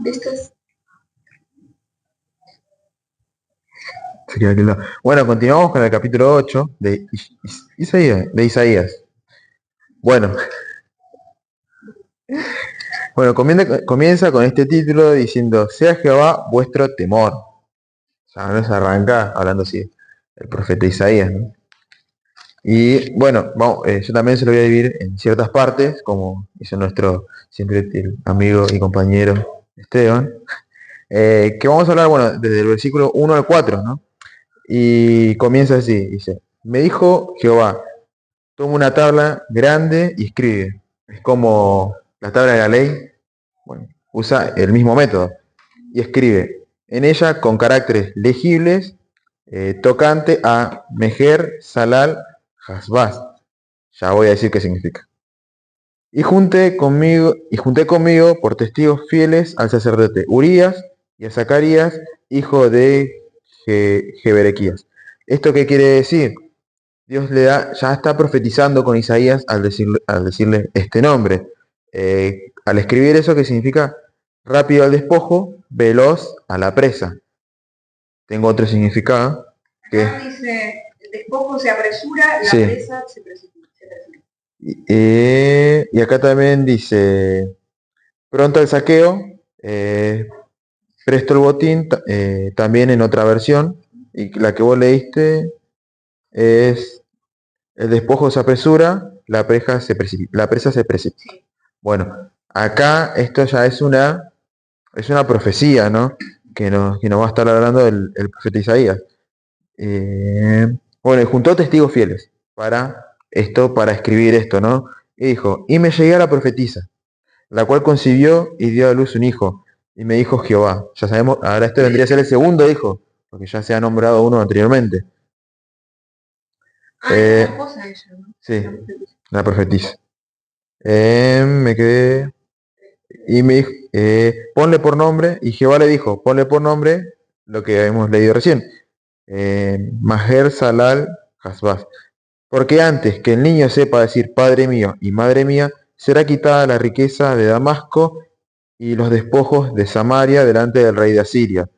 Estas. Sería lindo. Bueno, continuamos con el capítulo 8 de Isaías. Bueno, bueno, comienza con este título diciendo, sea Jehová vuestro temor. Ya no se arranca hablando así el profeta Isaías, ¿no? Y bueno, yo también se lo voy a dividir en ciertas partes, como hizo nuestro siempre el amigo y compañero Esteban, que vamos a hablar, bueno, desde el versículo 1 al 4, ¿no? Y comienza así, dice, me dijo Jehová, toma una tabla grande y escribe. Es como la tabla de la ley, bueno, usa el mismo método y escribe en ella con caracteres legibles, tocante a Mejer, Salal, Hasbaz. Ya voy a decir qué significa. Y junté conmigo por testigos fieles al sacerdote Urías y a Zacarías, hijo de Jeberequías. ¿Esto qué quiere decir? Dios ya está profetizando con Isaías al decirle este nombre. Al escribir eso, que significa rápido al despojo, veloz a la presa. Tengo otro significado. Acá dice, el despojo se apresura, la presa se precipita. Y acá también dice, pronto al saqueo, presto el botín, también en otra versión. Y la que vos leíste es, el despojo se apresura, la presa se precipita. Bueno, acá esto ya es una profecía, ¿no? Que nos va a estar hablando el profeta Isaías. Bueno, y juntó testigos fieles para escribir esto, ¿no? Y dijo, y me llegué a la profetisa, la cual concibió y dio a luz un hijo. Y me dijo Jehová. Ya sabemos, ahora este vendría a ser el segundo hijo, porque ya se ha nombrado uno anteriormente. La esposa de ella, ¿no? Sí, la profetisa. Me quedé. Y me dijo, ponle por nombre, y Jehová le dijo, ponle por nombre lo que hemos leído recién. Maher Salal Hasbaz. Porque antes que el niño sepa decir Padre mío y Madre mía, será quitada la riqueza de Damasco y los despojos de Samaria delante del rey de Asiria.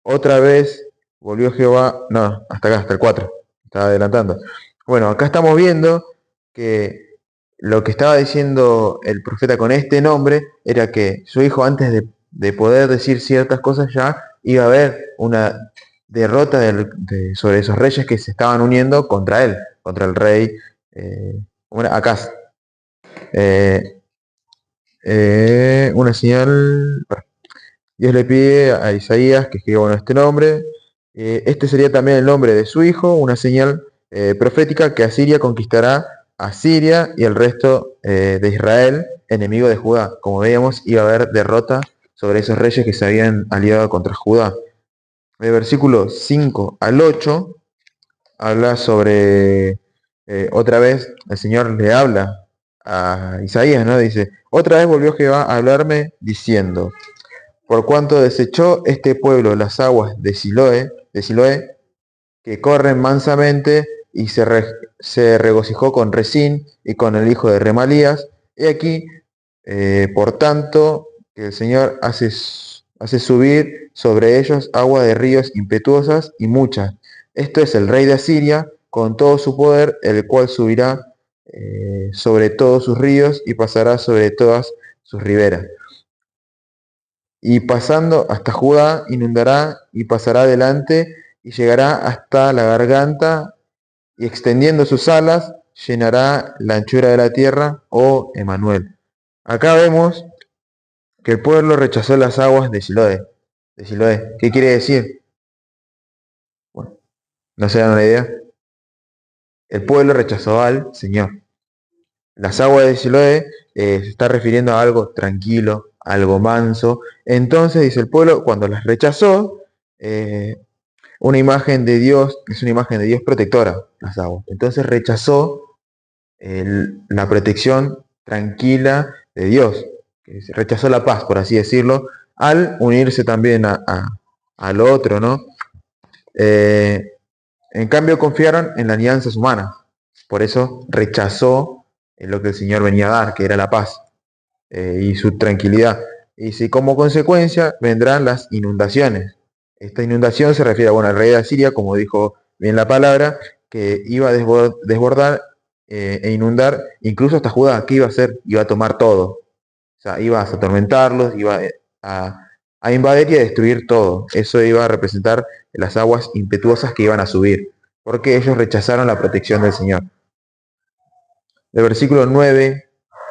Otra vez volvió Jehová, no, hasta acá, hasta el 4, estaba adelantando. Bueno, acá estamos viendo que lo que estaba diciendo el profeta con este nombre era que su hijo, antes de poder decir ciertas cosas, ya iba a haber una derrota sobre esos reyes que se estaban uniendo contra él, contra el rey Acaz. Una señal. Dios le pide a Isaías que escriba este nombre. Este sería también el nombre de su hijo, una señal profética que Asiria conquistará a Siria y el resto de Israel, enemigo de Judá. Como veíamos, iba a haber derrota sobre esos reyes que se habían aliado contra Judá. El versículo 5 al 8 habla sobre, otra vez, el Señor le habla a Isaías, ¿no? Dice, otra vez volvió Jehová a hablarme diciendo, por cuanto desechó este pueblo las aguas de Siloé, que corren mansamente, y se regocijó con Resín y con el hijo de Remalías. Y aquí, por tanto, que el Señor hace subir sobre ellos agua de ríos impetuosas y muchas. Esto es el rey de Asiria, con todo su poder, el cual subirá sobre todos sus ríos y pasará sobre todas sus riberas. Y pasando hasta Judá, inundará y pasará adelante y llegará hasta la garganta y extendiendo sus alas llenará la anchura de la tierra, oh Emanuel. Acá vemos que el pueblo rechazó las aguas de Siloé. ¿Qué quiere decir? Bueno, ¿no se dan una idea? El pueblo rechazó al Señor. Las aguas de Siloé se está refiriendo a algo tranquilo, algo manso. Entonces, dice el pueblo, cuando las rechazó, una imagen de Dios, es una imagen de Dios protectora, las aguas. Entonces rechazó la protección tranquila de Dios. Rechazó la paz, por así decirlo, al unirse también al otro, ¿no? En cambio confiaron en las alianzas humanas. Por eso rechazó lo que el Señor venía a dar, que era la paz. y su tranquilidad. Y si como consecuencia vendrán las inundaciones. Esta inundación se refiere, bueno, al rey de Asiria, como dijo bien la palabra, que iba a desbordar e inundar incluso hasta Judá. ¿Qué iba a hacer? Iba a tomar todo. O sea, iba a atormentarlos, iba a invadir y a destruir todo. Eso iba a representar las aguas impetuosas que iban a subir, porque ellos rechazaron la protección del Señor. Del versículo 9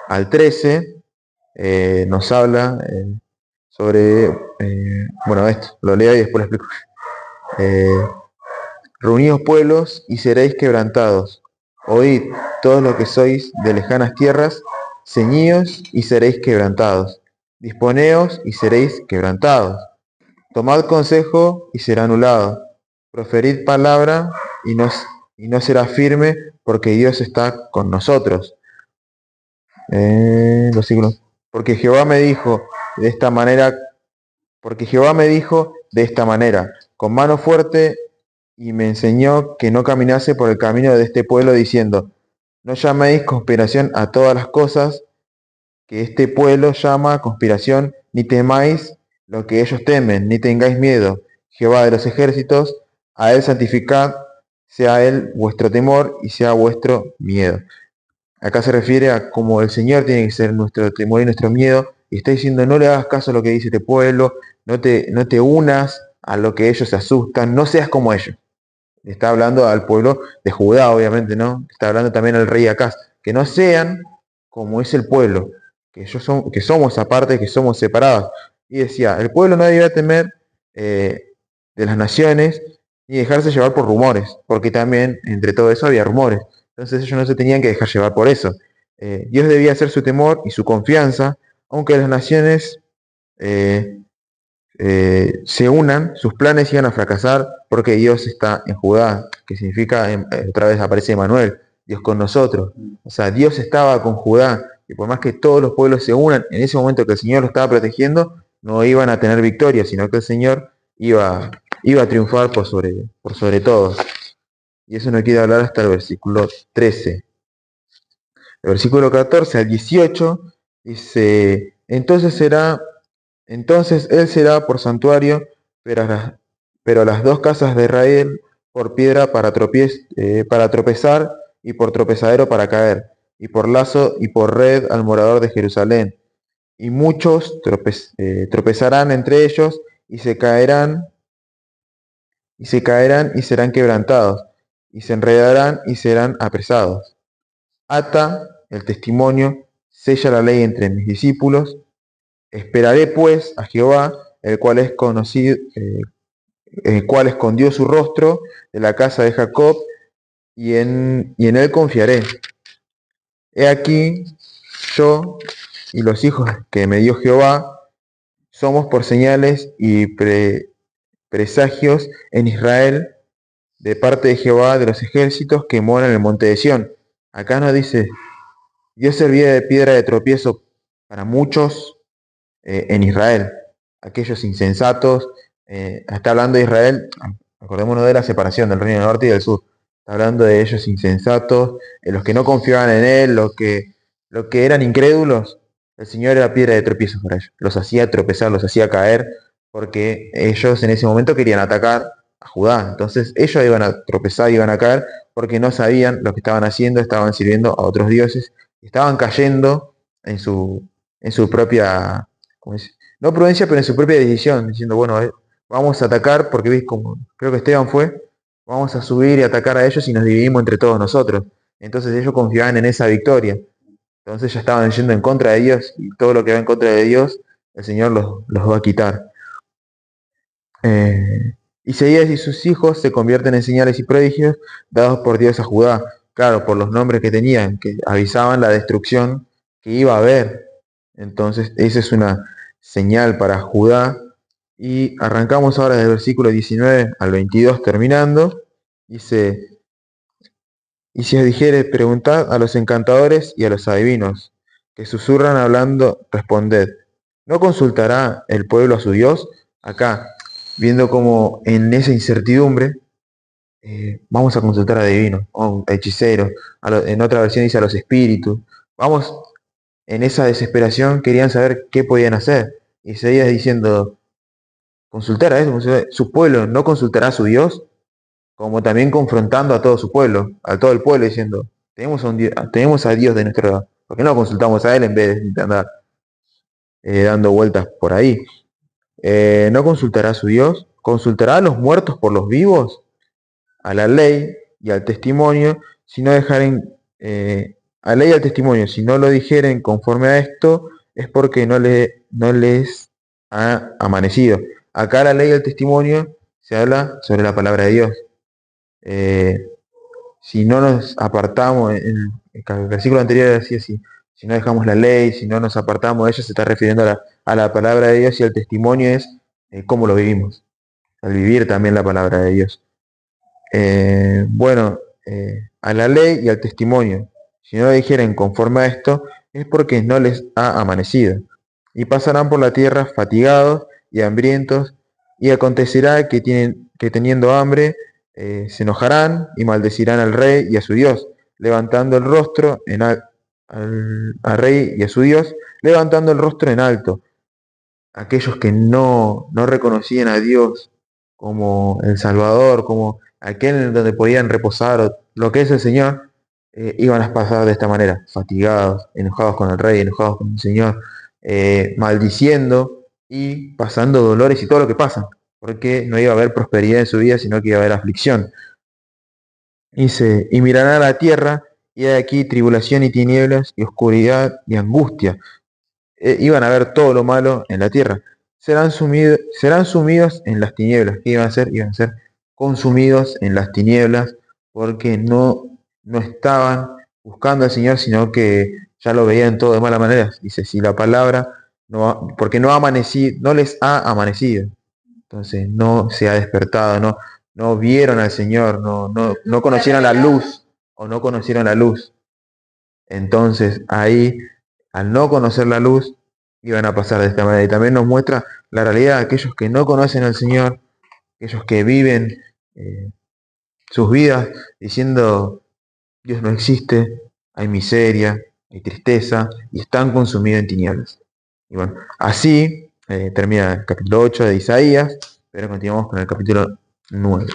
al 13 nos habla sobre, bueno, esto, lo leo y después lo explico. Reuníos pueblos y seréis quebrantados. Oíd todos los que sois de lejanas tierras, ceñíos y seréis quebrantados. Disponeos y seréis quebrantados. Tomad consejo y será anulado. Proferid palabra y no será firme, porque Dios está con nosotros. Porque Jehová me dijo de esta manera, con mano fuerte, y me enseñó que no caminase por el camino de este pueblo, diciendo: no llaméis conspiración a todas las cosas que este pueblo llama conspiración, ni temáis lo que ellos temen, ni tengáis miedo. Jehová de los ejércitos, a él santificad, sea él vuestro temor y sea vuestro miedo. Acá se refiere a cómo el Señor tiene que ser nuestro temor y nuestro miedo, y está diciendo: no le hagas caso a lo que dice este pueblo, no te unas a lo que ellos se asustan, no seas como ellos. Está hablando al pueblo de Judá, obviamente, ¿no? Está hablando también al rey Acaz, que no sean como es el pueblo, que somos aparte, que somos separados. Y decía, el pueblo no debía temer de las naciones ni dejarse llevar por rumores, porque también entre todo eso había rumores. Entonces ellos no se tenían que dejar llevar por eso. Dios debía ser su temor y su confianza, aunque las naciones se unan, sus planes iban a fracasar, porque Dios está en Judá, que significa, otra vez aparece Emmanuel, Dios con nosotros. O sea, Dios estaba con Judá, y por más que todos los pueblos se unan, en ese momento que el Señor lo estaba protegiendo, no iban a tener victoria, sino que el Señor iba a triunfar por sobre todo. Y eso no quiere hablar hasta el versículo 13. El versículo 14 al 18 dice: entonces él será por santuario, pero a las dos casas de Israel por piedra para tropezar, y por tropezadero para caer, y por lazo y por red al morador de Jerusalén. Y muchos tropezarán entre ellos, y se caerán y serán quebrantados, y se enredarán y serán apresados. Ata el testimonio, sella la ley entre mis discípulos. Esperaré pues a Jehová, el cual escondió su rostro de la casa de Jacob, y en él confiaré. He aquí, yo y los hijos que me dio Jehová somos por señales y presagios en Israel, de parte de Jehová de los ejércitos que mora en el monte de Sión. Acá nos dice: Dios servía de piedra de tropiezo para muchos en Israel, aquellos insensatos. Está hablando de Israel, acordémonos de la separación del reino del norte y del sur. Está hablando de ellos insensatos, los que no confiaban en él, los que eran incrédulos. El Señor era piedra de tropiezo para ellos. Los hacía tropezar, los hacía caer, porque ellos en ese momento querían atacar a Judá. Entonces ellos iban a tropezar, iban a caer, porque no sabían lo que estaban haciendo, estaban sirviendo a otros dioses, estaban cayendo en su propia, no prudencia, pero en su propia decisión, diciendo: bueno, vamos a atacar, porque ves, como creo que Esteban vamos a subir y atacar a ellos y nos dividimos entre todos nosotros. Entonces ellos confiaban en esa victoria. Entonces ya estaban yendo en contra de Dios, y todo lo que va en contra de Dios, el Señor los va a quitar. Isaías y sus hijos se convierten en señales y prodigios dados por Dios a Judá, claro, por los nombres que tenían, que avisaban la destrucción que iba a haber. Entonces esa es una señal para Judá. Y arrancamos ahora del versículo 19 al 22 terminando. Dice: y si os dijere, preguntad a los encantadores y a los adivinos, que susurran hablando, responded. ¿No consultará el pueblo a su Dios? Acá, viendo como en esa incertidumbre, vamos a consultar a adivinos, a hechiceros, en otra versión dice a los espíritus. Vamos en esa desesperación querían saber qué podían hacer. Isaías diciendo, consultar a eso, su pueblo no consultará a su Dios, como también confrontando a todo su pueblo, a todo el pueblo, diciendo, tenemos a Dios de nuestro lado, ¿por qué no consultamos a Él en vez de andar dando vueltas por ahí? No consultará a su Dios, consultará a los muertos por los vivos, a la ley y al testimonio, si no dejaren, a ley y al testimonio, si no lo dijeren conforme a esto, es porque no les ha amanecido. Acá la ley y el testimonio se habla sobre la palabra de Dios. Si no nos apartamos, en el versículo anterior decía así, si no dejamos la ley, si no nos apartamos de ella, se está refiriendo a la palabra de Dios, y el testimonio es cómo lo vivimos, al vivir también la palabra de Dios. A la ley y al testimonio, si no lo dijeren conforme a esto, es porque no les ha amanecido. Y pasarán por la tierra fatigados y hambrientos, y acontecerá que teniendo hambre, se enojarán y maldecirán al rey y a su Dios, levantando el rostro al rey y a su Dios, levantando el rostro en alto. Aquellos que no reconocían a Dios como el Salvador, como aquel en donde podían reposar, lo que es el Señor, iban a pasar de esta manera, fatigados, enojados con el Rey, enojados con el Señor, maldiciendo y pasando dolores y todo lo que pasa, porque no iba a haber prosperidad en su vida, sino que iba a haber aflicción. Dice, y mirarán a la tierra, y de aquí tribulación y tinieblas, y oscuridad y angustia. Iban a ver todo lo malo en la tierra. Serán sumidos en las tinieblas. ¿Qué iban a hacer? Iban a ser consumidos en las tinieblas, porque no estaban buscando al Señor, sino que ya lo veían todo de mala manera. Dice, si la palabra, porque no les ha amanecido. Entonces no se ha despertado, no vieron al Señor, no conocieron la luz, o no conocieron la luz. Entonces ahí, al no conocer la luz, iban a pasar de esta manera. Y también nos muestra la realidad de aquellos que no conocen al Señor, aquellos que viven sus vidas diciendo, Dios no existe, hay miseria, hay tristeza, y están consumidos en tinieblas. Y bueno, así termina el capítulo 8 de Isaías, pero continuamos con el capítulo 9.